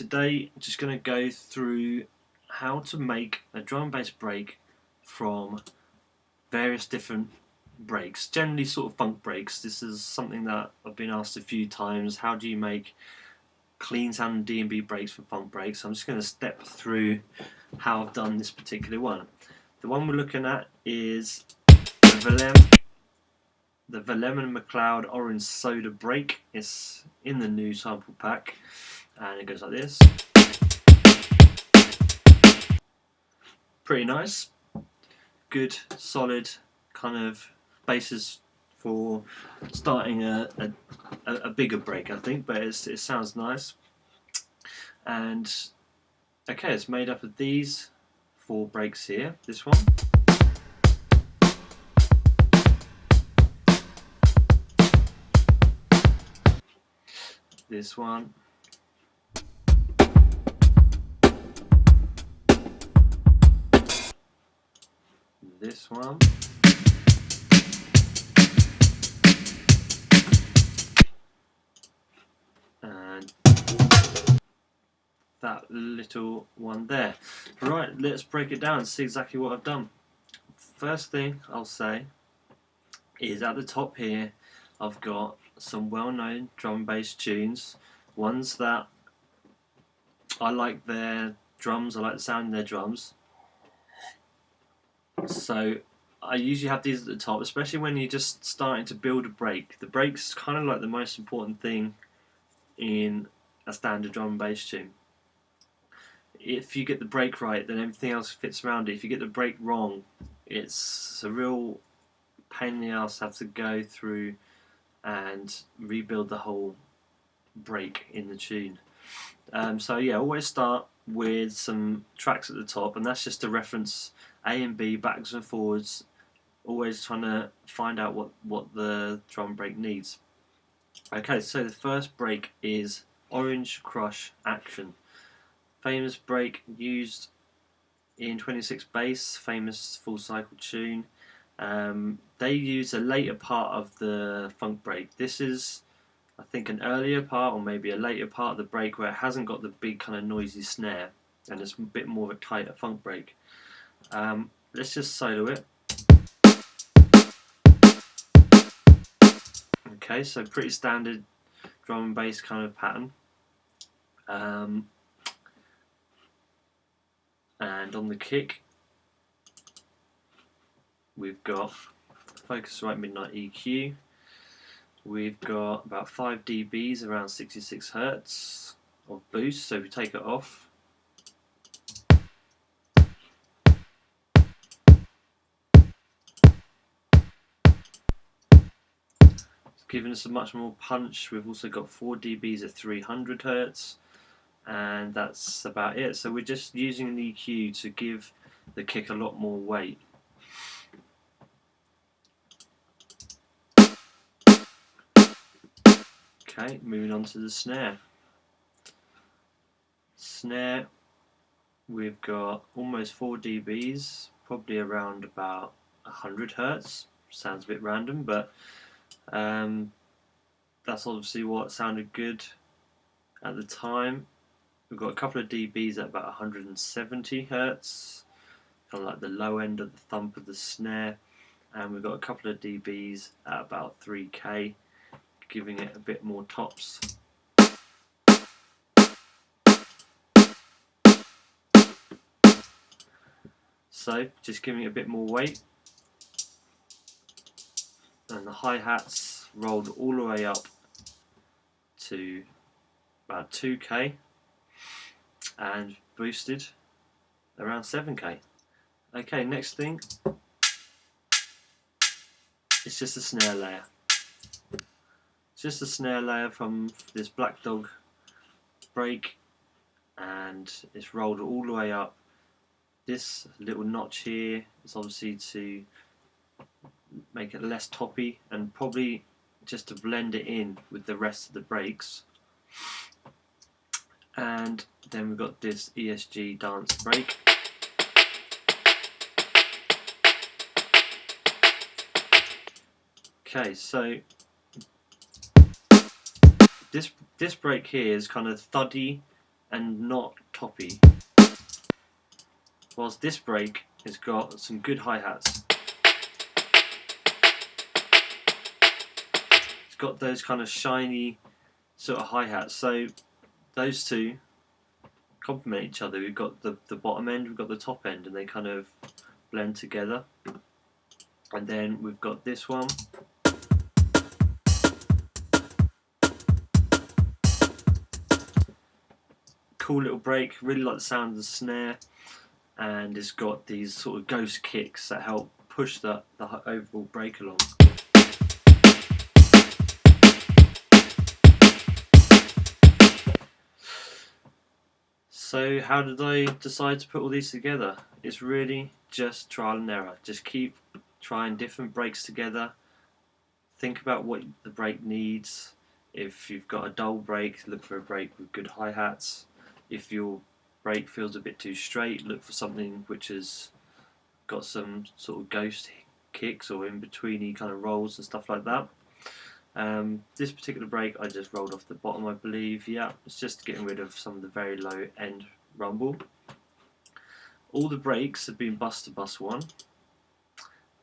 today I'm just going to go through how to make a drum and bass break from various different breaks, generally sort of funk breaks. This is something that I've been asked a few times. How do you make clean sounding D&B breaks from funk breaks? I'm just going to step through how I've done this particular one. The one we're looking at is the Villem Mcleod Orange Soda Break. It's in the new sample pack and it goes like this. Pretty nice, good solid kind of basis for starting a bigger break, I think, but it sounds nice. And okay, it's made up of these 4 breaks here. This one, this one, this one, and that little one there. Right, let's break it down and see exactly what I've done. First thing I'll say is at the top here I've got some well-known drum and bass tunes, ones that I like their drums, I like the sound of their drums. So I usually have these at the top, especially when you're just starting to build a break. The break's kind of like the most important thing in a standard drum and bass tune. If you get the break right, then everything else fits around it. If you get the break wrong, it's a real pain in the ass to have to go through and rebuild the whole break in the tune. So yeah, always start with some tracks at the top, and that's just to reference A and B backwards and forwards, always trying to find out what the drum break needs. Okay, so the first break is Orange Crush Action. Famous break used in 26 bass, famous full cycle tune. They use a later part of the funk break. This is, I think, an earlier part or maybe a later part of the break where it hasn't got the big kind of noisy snare and it's a bit more of a tighter funk break. Let's just solo it. Okay, so pretty standard drum and bass kind of pattern. And on the kick we've got Focusrite Midnight EQ. We've got about 5 dBs, around 66 Hz of boost, so we take it off. It's giving us a much more punch. We've also got 4 dBs at 300 Hz, and that's about it. So we're just using an EQ to give the kick a lot more weight. Okay, moving on to the snare. Snare, we've got almost 4 dBs, probably around about 100 Hz. Sounds a bit random, but that's obviously what sounded good at the time. We've got a couple of dBs at about 170 Hz, kind of like the low end of the thump of the snare, and we've got a couple of dBs at about 3K, giving it a bit more tops. So just giving it a bit more weight, and the hi-hats rolled all the way up to about 2K and boosted around 7K. Okay, next thing, it's just a snare layer. It's just a snare layer from this Black Dog break, and it's rolled all the way up. This little notch here is obviously to make it less toppy and probably just to blend it in with the rest of the breaks. And then we've got this ESG dance break. Okay, so this break here is kind of thuddy and not toppy. Whilst this break has got some good hi-hats. It's got those kind of shiny sort of hi-hats, so those two complement each other. We've got the bottom end, we've got the top end, and they kind of blend together. And then we've got this one. Cool little break, really like the sound of the snare, and it's got these sort of ghost kicks that help push the overall break along. So how did I decide to put all these together? It's really just trial and error. Just keep trying different breaks together. Think about what the break needs. If you've got a dull break, look for a break with good hi-hats. If your break feels a bit too straight, look for something which has got some sort of ghost kicks or in-betweeny kind of rolls and stuff like that. This particular break I just rolled off the bottom, I believe. Yeah, it's just getting rid of some of the very low end rumble. All the breaks have been bus to bus 1.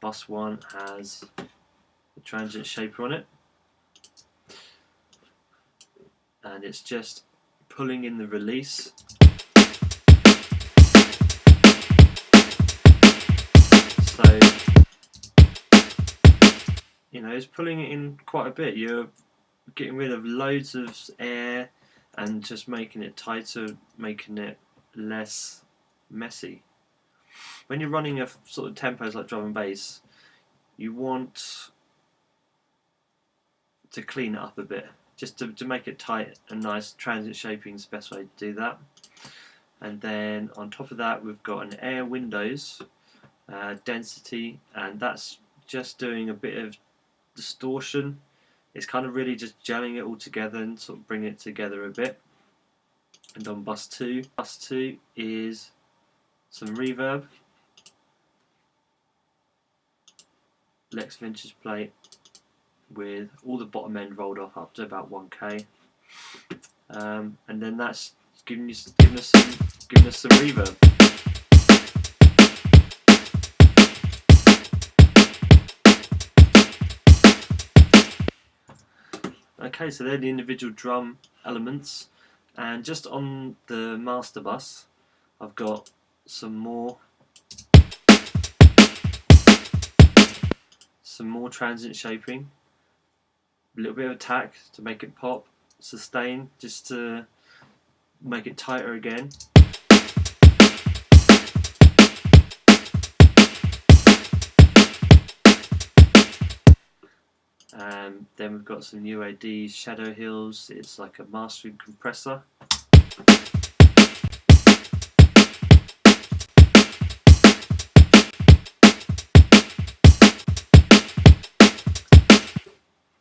Bus 1 has a transient shaper on it, and it's just pulling in the release. So, you know, it's pulling it in quite a bit. You're getting rid of loads of air and just making it tighter, making it less messy. When you're running a sort of tempos like drum and bass, you want to clean it up a bit, just to make it tight and nice. Transient shaping is the best way to do that. And then on top of that, we've got an air windows density, and that's just doing a bit of distortion. It's kind of really just gelling it all together and sort of bringing it together a bit. And on bus 2 is some reverb, Lex Vintage plate with all the bottom end rolled off up to about 1K, and then that's giving us some reverb. Okay, so they're the individual drum elements, and just on the master bus I've got some more transient shaping, a little bit of attack to make it pop, sustain just to make it tighter again. Then we've got some UAD Shadow Hills. It's like a mastering compressor.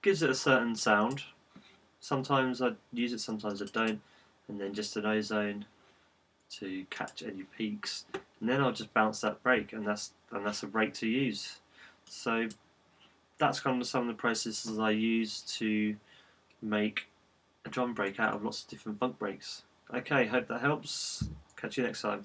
Gives it a certain sound. Sometimes I use it, sometimes I don't. And then just an ozone to catch any peaks. And then I'll just bounce that break, and that's a break to use. So that's kind of some of the processes I use to make a drum break out of lots of different funk breaks. Okay, hope that helps. Catch you next time.